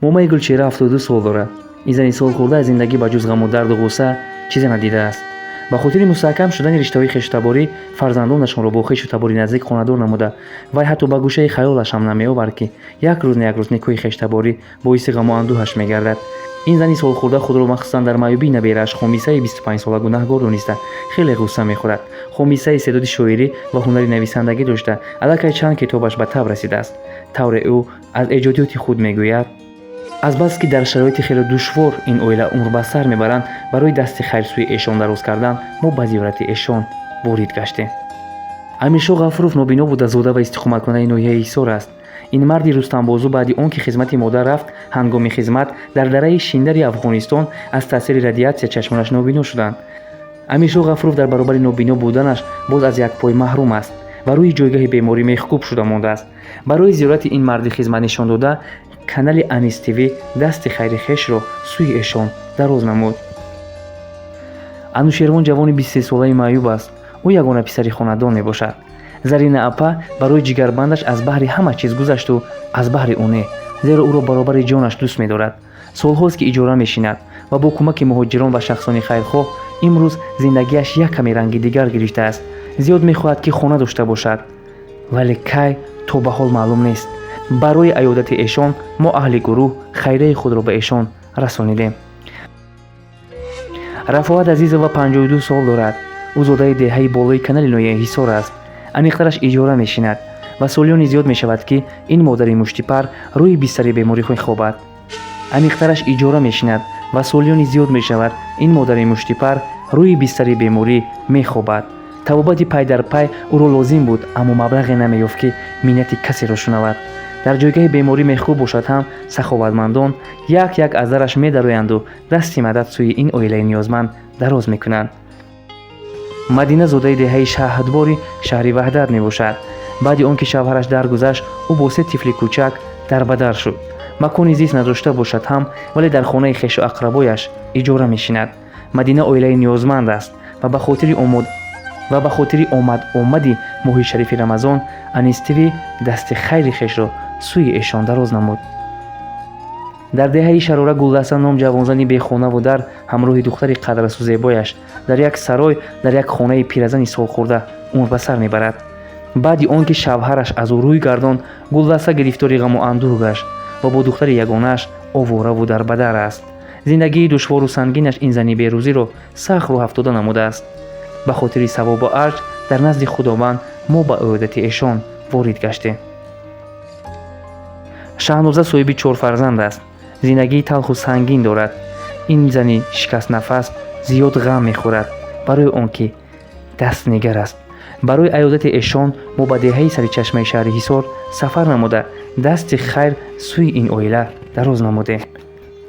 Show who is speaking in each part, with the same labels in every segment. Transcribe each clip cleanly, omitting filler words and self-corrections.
Speaker 1: момаи гулчера 72 сол дорад. ин зани солхӯрда аз зиндагӣ ба ҷуз ғаму дарду ғусса чизе надидааст. ба хотири мустаҳкам шудани риштаҳои хештаборӣ фарзандонашонро бо хешу табори наздик хонадор намуда, вай ҳатто ба гӯшаи хаёлаш ҳам намеовард ки як рӯз на як рӯз никоҳи хештаборӣ боиси ғаму андӯҳаш мегардад. ин зани солхӯрда худро махсусан дар маъюбии наберааш Хомисаи 25-сола гунаҳгор дониста хеле ғусса мехӯрад. Хомиса истеъдоди шоирӣ ва ҳунари нависандагӣ дошта, аллакай чанд китобаш ба таб расидааст. тавре ӯ аз эҷодиёти худ мегӯяд: азбаски дар шароити хеле душвор ин оила умр ба сар мебаранд, барои дасти хайр сӯи эшон дароз кардан мо ба зиёрати эшон ворид гаштем. амиршоҳ ғафуров нобино буда зода ва истиқоматкунаи ноҳияи Ҳисор аст. ин марди рустамбозу баъди он ки хизмати модар рафт, ҳангоми хизмат дар дараи шиндари Афғонистон аз таъсири радиатсия чашмонаш нобино шуданд. амиршоҳ ғафуров дар баробари нобино буданаш боз аз як пой маҳрум аст ва рӯи ҷойгоҳи беморӣ мехкӯб шуда мондааст. барои зиёрати ин марди хизматнишон дода канали Анис ТВ дасти хайри хешро сӯи эшон дароз намуд. Анушервон ҷавони 23 солаи маъюб аст. ӯ ягона писари хонадон мебошад. Зарина апа барои ҷигарбандаш аз баҳри ҳама чиз гузашту аз баҳри ӯ не, зеро ӯро баробари ҷонаш дӯст медорад. солҳост ки иҷора мешинад ва бо кӯмаки муҳоҷирон ва шахсони хайрхоҳ имрӯз зиндагиаш як каме ранги дигар гирифтааст. зиёд мехоҳад ки хона дошта бошад, вале кай то ба ҳол маълум нест. барои аёдати эшон мо аҳли гурӯҳ хайрияи худро ба эшон расонидем. Рафоат Азизова 52 сол дорад. ӯ зодаи деҳаи болои канали ноҳияи Ҳисор аст. аниқтараш иҷора мешинад ва солёни зиёд мешавад ки ин модари муштипар рӯи бистари беморӣ мехобад. аниқтараш иҷора мешинад ва солёни зиёд мешавад ин модари муштипар рӯи бистари беморӣ мехобад. табобати пай дар пай ӯро лозим буд, аммо маблағе намеёфт ки миннати касеро шунавад. дар ҷойгоҳи беморӣ мехуб бошад ҳам саховатмандон як як аз дараш медароянду дасти мадад сӯи ин оилаи ниёзманд дароз мекунанд. мадина зодаи деҳаи шаҳдбори шаҳри ваҳдат мебошад. баъди он ки шавҳараш даргузашт, ӯ бо 3 тифли кӯчак дарбадар шуд. макони зист надошта бошад ҳам, вале дар хонаи хешу ақрабояш иҷора мешинад. мадина оилаи ниёзманд аст ва ба хотири омади моҳи шарифи рамазон Анис ТВ дасти хайри хешро сӯи эшон дароз намуд. дар деҳаи Шарора Гулдастан ном ҷавонзани бехонаву дар ҳамроҳи духтари қадрасу зебояш дар як сарой дар як хонаи пиразани солхӯрда умр ба сар мебарад. баъди он ки шавҳараш аз ӯ рӯй гардонд, Гулдаста гирифтори ғаму андӯҳ гашт ва бо духтари ягонааш овораву дарбадар аст. зиндагии душвору сангинаш ин зани берӯзиро сахт роҳ афтода намудааст. ба хотири савобу аҷр дар назди худованд мо ба иёдати эшон ворид гаштем. шаҳноза соҳиби 4 фарзанд аст. зиндагии талху сангин дорад. ин зани шикастнафас зиёд ғам мехӯрад барои он ки дастнигар аст. барои аёдати эшон мо ба деҳаи саричашмаи шаҳри Ҳисор сафар намуда дасти хайр сӯи ин оила дароз намудем.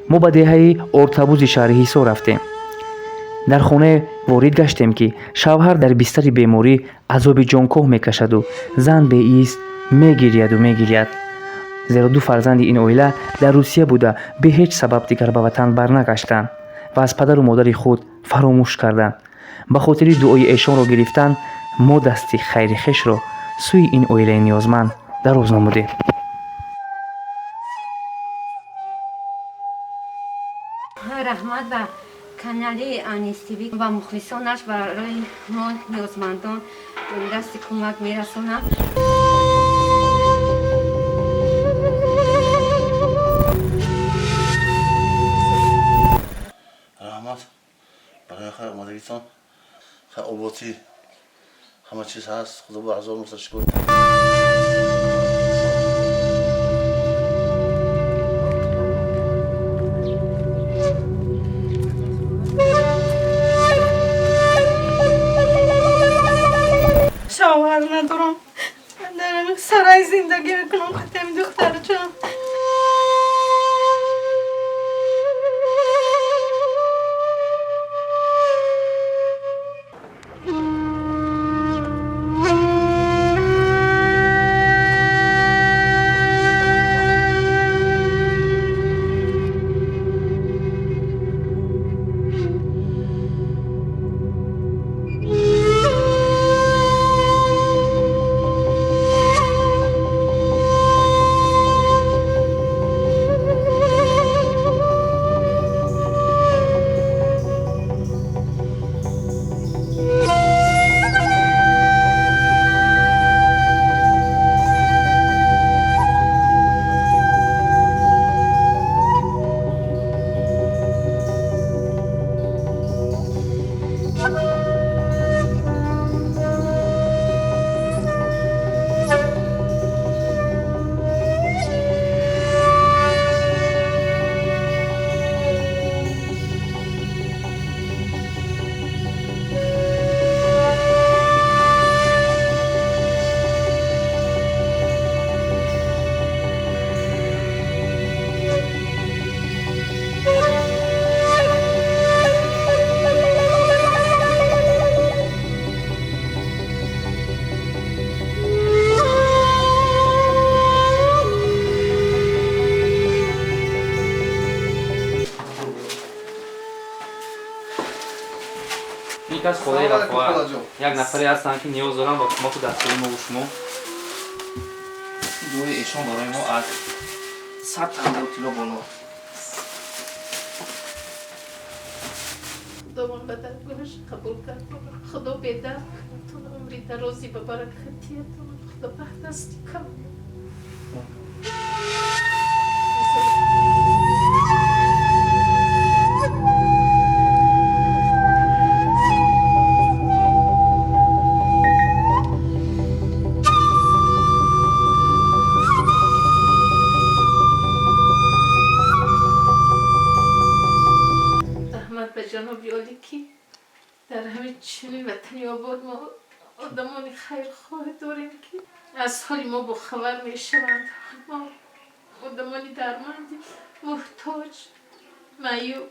Speaker 1: мо ба деҳаи Ортабузи шаҳри Ҳисор рафтем. дар хона ворид гаштем ки шавҳар дар бистари беморӣ азоби ҷонкоҳ мекашаду зан беист мегирияд. зеро 2 фарзанди ин оила дар Русия буда бе ҳеҷ сабаб дигар ба ватан барнагаштанд ва аз падару модари худ фаромӯш карданд. ба хотири дуои эшонро гирифтан мо дасти хайри хешро сӯи ин оилаи ниёзманд дароз намудем.
Speaker 2: раҳмат ба канали Анис ТВ ва мухлисонаш барои мо ниёзмандон дасти кӯмак мерасонам.
Speaker 3: раҳмат барои хайр омадагитон. хайр оботӣ ҳама чиз ҳаст. худо бо ҳазор мусо шукр.
Speaker 4: شوهر ندارم دارم سرای زندگی میکنم خودم دختر جان
Speaker 1: یکی از خدای رفاه یک نفری هستن که نیاز دارن با کمک دستوری ما و شما دوی ایشان برای ما از 100 کیلو بالا
Speaker 4: خداوند به درگاهش قبول کرد خدا به درد کنتون عمری درازی به برکتیتون خدا به دستی کن جناب عالی که در همین چنین وطنی آباد ما آدمان خیرخواه داریم که از حال ما با خبر می شوند ما آدمانی درمندی محتاج معیوب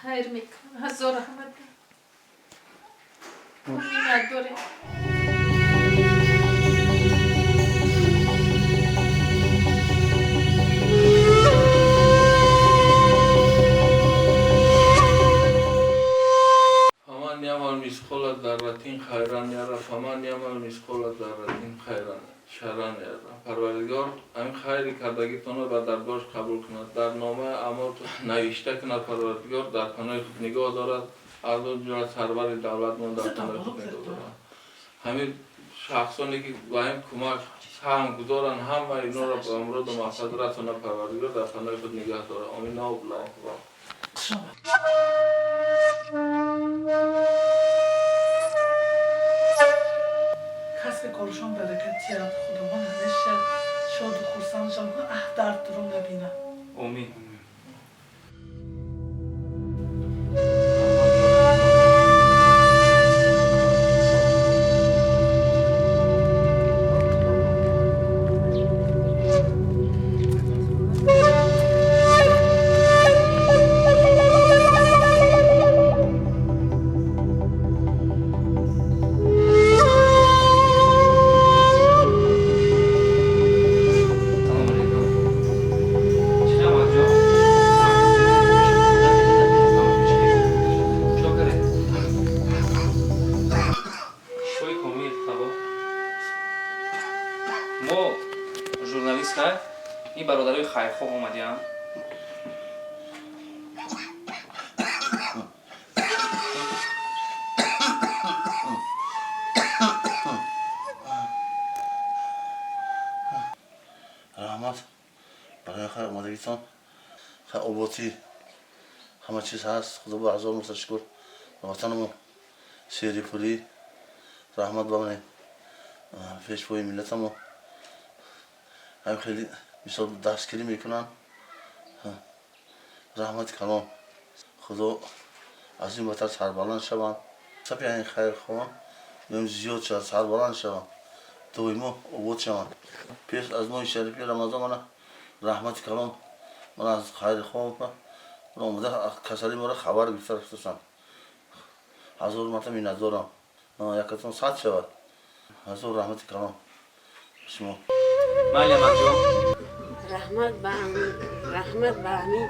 Speaker 4: خیر میکنم هزار رحمت نداریم
Speaker 5: ذرتین خیران یا رب فمن یعمل مثقال ذرتین خیران شران یا رب پروردگار همین خیری کردگیتون رو به درگاهش قبول کند در نامه اعمالتون نوشته کند پروردگار در پناه خود نگاه دارد هر دو جور سرور دولتمند در پناه خود نگاه دارد همین شخصانی که با این کمک سهم گذارن هم و اینا را به امروز و مقصد رسانه پروردگار در پناه خود نگاه دارد آمین و الله
Speaker 6: کسب کارشان برکت یاد خداوند همیشه شاد و خرسند شوند و درد رو نبینه.
Speaker 1: آمین. ما ژورنالیست ها این برادرای خیرخواه اومدیم
Speaker 3: رحمت برای خیر اومدگیتان خیر آبادی همه چیز هست خدا با هزار مرتبه شکر وطنمون سیری پولی رحمت بمونه پیشوای ملتمون هم خیلی مثال دستگیری میکنن رحمت کلام خدا از این بهتر سربلند شوند سبی این خیر خواه بهم زیاد شد سربلند شوند دویمو عبود شوند پیش از ماه شریفی رمضان من رحمت کلام من از خیر خواه من آمده کسری مرا خبر گرفتم هزار مرتبه میندارم یکتون 100 شود هزار رحمت کلام شما
Speaker 1: مالی مجو
Speaker 2: رحمت به همین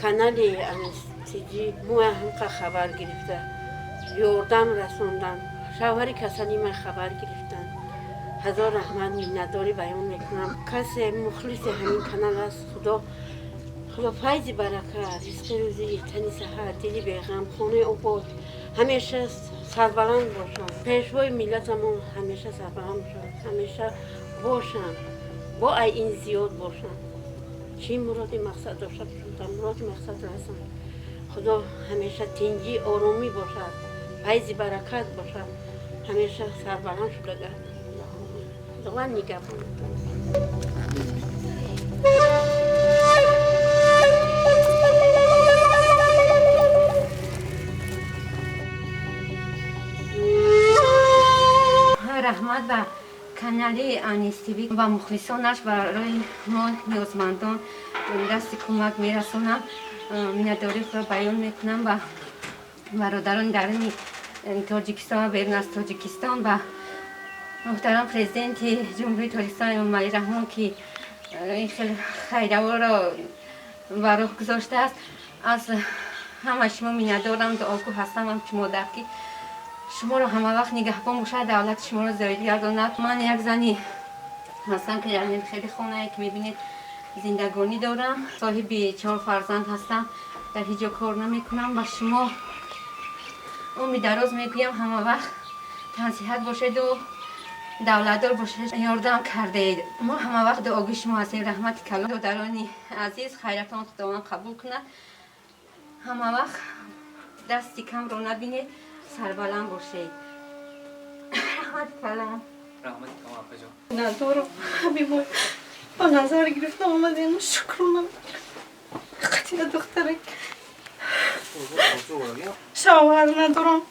Speaker 2: کانال انستیجی مو هم خبر گرفته یوردم رسوندم شوهر کسانی من خبر گرفتن هزار رحمت مینداری بیان میکنم کسی مخلص همین کانال است خدا فیض برکت رزق روزی تنی صحت دلی بیغم خونه آباد همیشه سربلند باشن پیشوای ملتمون همیشه سربلند باشن همیشه باشن با این زیاد باشن چی مراد مقصد داشته باشن مراد مقصد رسن خدا همیشه تنجی آرومی باشد فیض برکت باشد همیشه سربلند شده گرد خدا نگهبان رحمت و کانال آنیستیوی و مخلصانش برای ما نیازمندان دست کمک میرسونم مینداری خود بیان میکنم و برادران در تاجیکستان و بیرون از تاجیکستان و محترم پرزیدنت جمهوری تاجیکستان امام علی رحمان که این خیلی خیرها را براه گذاشته است از
Speaker 7: همه شما میندارم دعا کو هستم هم که مادر که شما رو همه وقت نگهبان باشه دولت شما رو زایل گرداند. من یک زنی هستم که در خیلی خونه که میبینید زندگانی دارم، صاحب 4 فرزند هستم، در هیچ جا کار نمیکنم و شما امید دراز میگویم همه وقت تنصیحت باشید و دولتدار باشید یاردم کرده اید. ما همه وقت دعاگوی شما هستیم. رحمت کلام دخترانی عزیز خیرتان خداوند قبول کند. همه وقت دستی کم رو نبینید، سربلند باشید. رحمت کلام.
Speaker 6: ندارم همین ما با نظر گرفتم آمدیم شکرونم خطی دخترک شوهر ندارم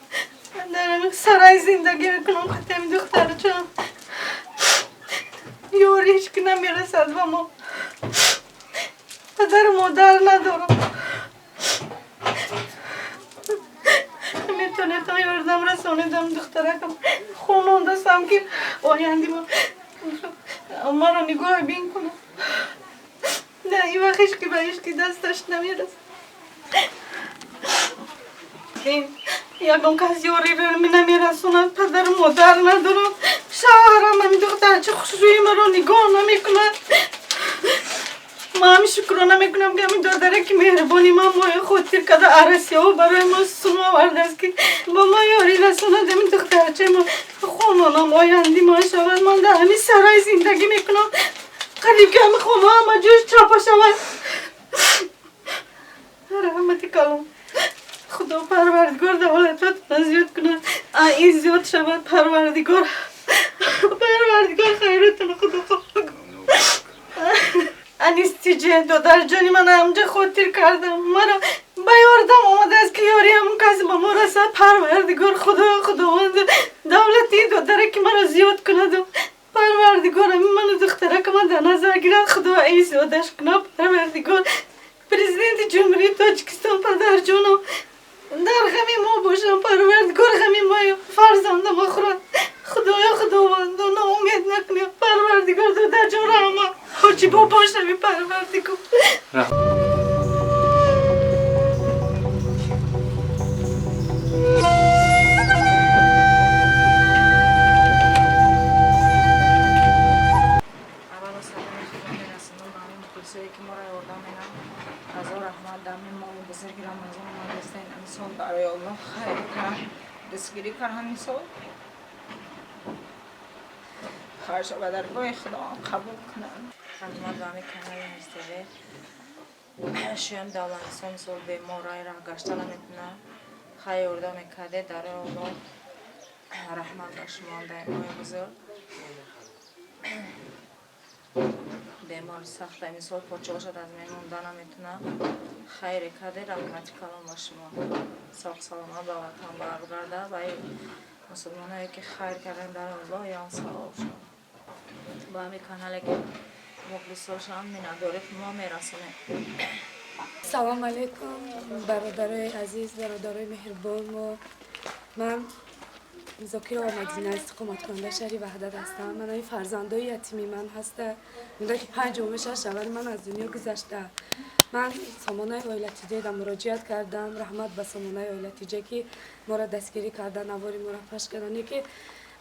Speaker 6: دارم سرای زندگی میکنم خطی همین دختر چون یاری هیچ که نمیرسد و ما پدر مادر ندارم میتونه تا یاردم رسانیدم دخترکم خونون دستم که آیندی ما رو نگاه بین کنم نه این وقتش که بهش که دستش نمیرسه این یکم کس یاری رو نمیرسوند پدر مادر ندارم شوهرم همین دختر چه خوشروی ما رو نگاه نمیکند ما همین شکرانه میکنم که همین دادره که مهربانی ما خودتیر کده عرصی ها برای ما سون آورده است که با ما یاری رسوند همین دخترچه ما خونانم آیندی ما شود من در همین سرای زندگی میکنم قریب که همین خونه همه جوش چاپا شود رحمت کلام خدا پروردگار دولتاتون زیاد کنه این زیاد شود پروردگار خیرتون خدا خوب انیستیجه دادر جانی من همجا خودتیر کردم مرا بیاردم آمده است که یاری همون کسی با ما رسد پروردگار خداوند دولتی دادره که مرا زیاد کند و پروردگار همین من دختره که من در نظر گیرد خدا این زیادش کنه پروردگار پرزیدنت جمهوری تاجیکستان پدر جانم در غمی ما باشم پروردگار غمی ما فرزندم آخرت خدایا خداوند ناامید نکنی پروردگار دادر جان رحمت خوچی با باشمی پروردگار
Speaker 8: که ما را یاردم اینم هزار رحمت دمی ما و بزرگ رمضان ما دستین انسان برای الله خیر کنم دستگیری کن همین سال خواهش و در پای خدا قبول کنم خدمت و همین کناری مستوی شویم دولتستان سال به ما رای را گشته نمیتونه خیر یاردم کده در الله رحمت و شما دائمای بزرگ بیمار سخت مثال پاچه شد از میموندن نمیتونه خیر کده رحمت کلام با شما ساق سلامت به وطن برگرده و مسلمان هایی که خیر کردن در الله یا ثواب شد با همین کانال که مخلصاشان مینداره ما میرسونه.
Speaker 9: سلام علیکم برادرای عزیز برادرای مهربان من زاکر آمدین استقامت کننده شهری وحدت هستم. من این فرزندای یتیمی من هسته میگه که 5 شهر من از دنیا گذشته. من سامانه ویلتیجه در مراجعت کردم رحمت به سامانه ویلتیجه که ما را دستگیری کردن نواری ما را پش کردن که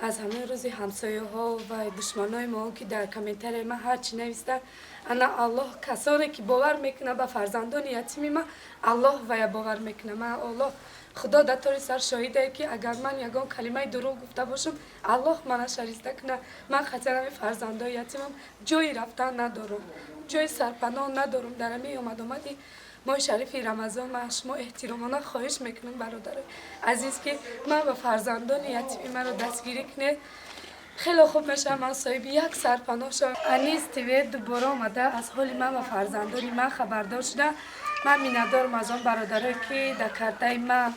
Speaker 9: از همه روزی همسایه ها و دشمنای ما که در کامنتر ما هر چی نوشته انا الله کسانی که باور میکنه به فرزندان یتیمی ما الله و باور میکنه من الله خدا در طور سر شاهده که اگر من یگان کلمه دروغ گفته باشم الله من شریسته کنه من خاطر فرزندان یتیمم جای رفتن ندارم جای سرپناه ندارم در همین آمدی ماه شریف رمضان من شما احترامانه خواهش میکنم برادر عزیز که من به فرزندان یتیمی من رو دستگیری کنه خیلی خوب میشه من صاحب یک سرپناه شدم. انیس تیوی دوباره آمده از حال من و فرزندان من خبردار شده. من میندارم از آن برادرایی که در کرده من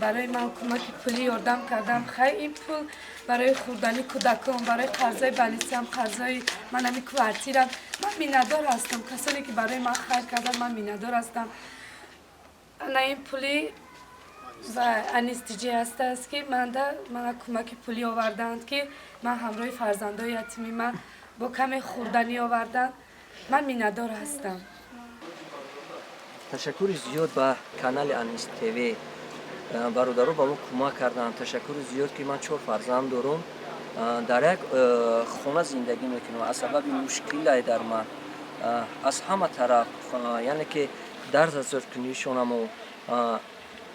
Speaker 9: برای من کمک پولی یاردم کردم خیلی این پول برای خوردنی کودکان برای قرضای بلیسم قرضای من همی کوارتیرم من میندار هستم کسانی که برای من خیر کردن من میندار هستم نه این پولی و انیستیجی هسته است که من کمک پولی آوردند که من همراه فرزندای یتیمی من با کمی خوردنی آوردن من میندار هستم
Speaker 10: تشکر زیاد به کانال انیس تیوی برادرها به ما کمک کردن. تشکر زیاد که من 4 فرزند دارم. در یک خانه زندگی میکنم. از سبب مشکل در من از همه طرف یعنی که درز از کنیشونم و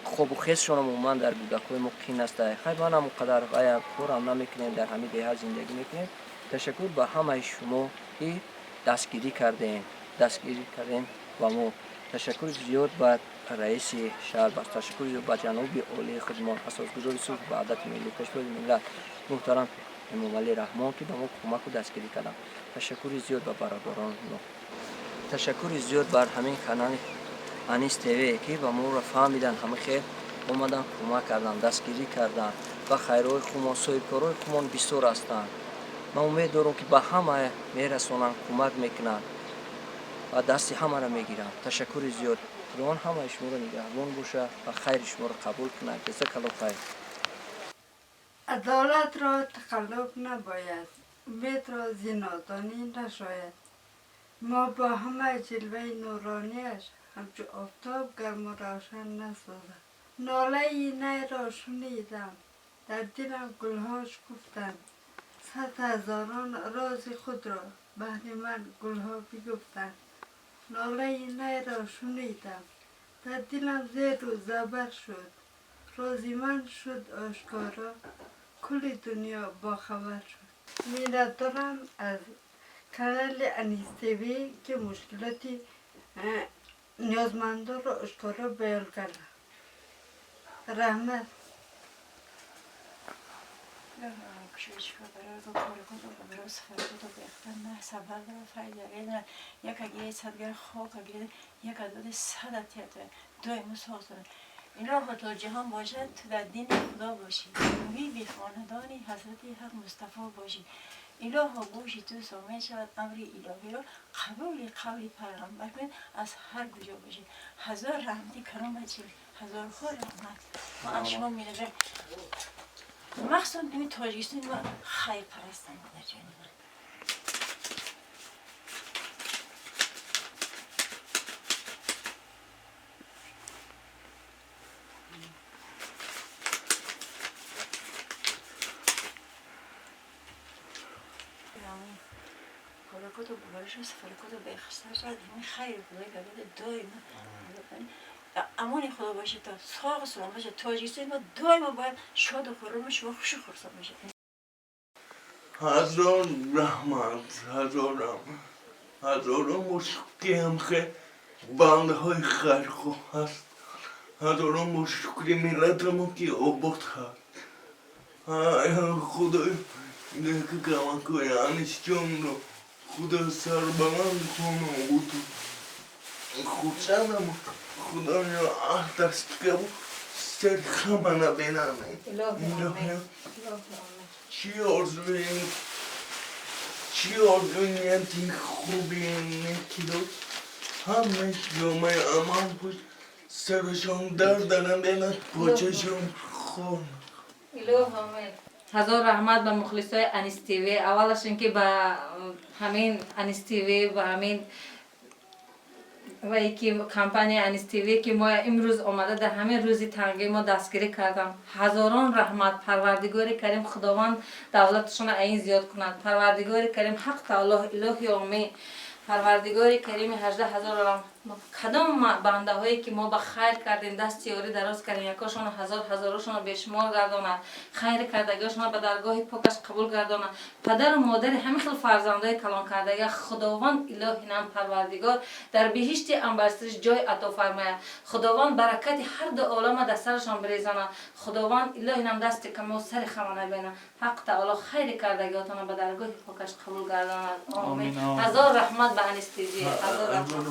Speaker 10: خوب و خیزشونم من در گودکوی مقیم است. خیلی من هم قدر کارم نمیکنیم، در همین دیه زندگی میکنیم. تشکر به همه شما که دستگیری کردین و ما تشکر زیاد به رئیس شهر بست. تشکر زیاد به جناب عالی خدمات اساسگزار صلح و وحدت ملی پشتوار ملت محترم امام علی رحمان که به ما کمک و دستگیری کردن. تشکر زیاد به برادران ما. تشکر زیاد بر همین کانال انیس تیوی که به ما را فهمیدن، همه خیر اومدن کمک کردن، دستگیری کردن و خیرهای خومان صاحبکارهای خومان بسیار هستند. من امید دارم که به همه میرسونن، کمک میکنن و دست همه را میگیرن. تشکر زیاد. خداوند همه شما را نگهبان باشه و خیر شما را قبول کنه. جزاک الله خیر.
Speaker 11: عدالت را تقلب نباید، امید را زنادانی نشاید. ما با همه جلوه نورانیش همچو آفتاب گرم و روشن نسازد. ناله نی را شنیدم، در دلم گلهاش گفتند. 100,000 راز خود را بهر من گلها بگفتند. ناله نی را شنیدم، در دلم زیر و زبر شد. رازی من شد آشکارا، کل دنیا با خبر شد. میرد دارم از کانال انیس تیوی که مشکلاتی نیازمندان را آشکارا بیان کرده. رحمت.
Speaker 8: الهی تو جهان باشد، تو در دین خدا باشی. نوحی بی خاندانی حضرت حق مصطفی باشی. الهی باشی تو سامع شود امر الهی را، قبول قول پیغمبر کن، از هر کجا باشی. هزار رحمتی کرم بچی، هزار خور رحمت. ما از شما می‌نگریم. مخصوصا دوی تاجیکستان ما خیر پرستن در جای من. فلکات و بگارش و فلکات و بخشتر شد. همین خیر خدای گرده دائما امان خدا باشه تا ساق سلام باشه. تاجیکستان ما دائما باید شاد و خرم شما خوش و خرسان باشه.
Speaker 3: هزار رحمت، هزار مشکلی هم که بنده های خیرخواه هست. هزار مشکلی ملت ما که آباد هست. خدای که کمک های انیس جان رو خدا سربلند کنه و تو خودشانم خدا رو دست که سر خمه نبینم. چی آرزوی نیتی خوبی نیکی همه جامعه امان بود، سرشان درد نبیند، پاچشان خون.
Speaker 12: هزار رحمت به مخلصای انیس تیوی. اولش اینکه به همین انیس تیوی و همین و یکی کمپانی انیس تیوی که ما امروز آمده در همین روزی تنگی ما دستگیری کردم. هزاران رحمت. پروردگار کریم خداوند دولتشون این زیاد کند. پروردگار کریم حق تعالی الهی آمین. پروردگار کریم 18,000 کدام بنده هایی که ما به خیر کردیم دست یاری دراز کردیم، یکاشون هزارشون به شما گرداند، خیر کردگیشون به درگاه پاکش قبول گرداند. پدر و مادر همه خیل فرزندای کلان کرده خداوند الهی نام پروردگار در بهشت انبرستش جای عطا فرماید. خداوند برکت هر دو عالم در سرشان بریزاند. خداوند الهی نام دست کما سر خم نبینه. حق تعالی خیر کردگیاتون به درگاه پاکش قبول گرداند. آمین. هزار رحمت به انیس تیوی. هزار رحمت.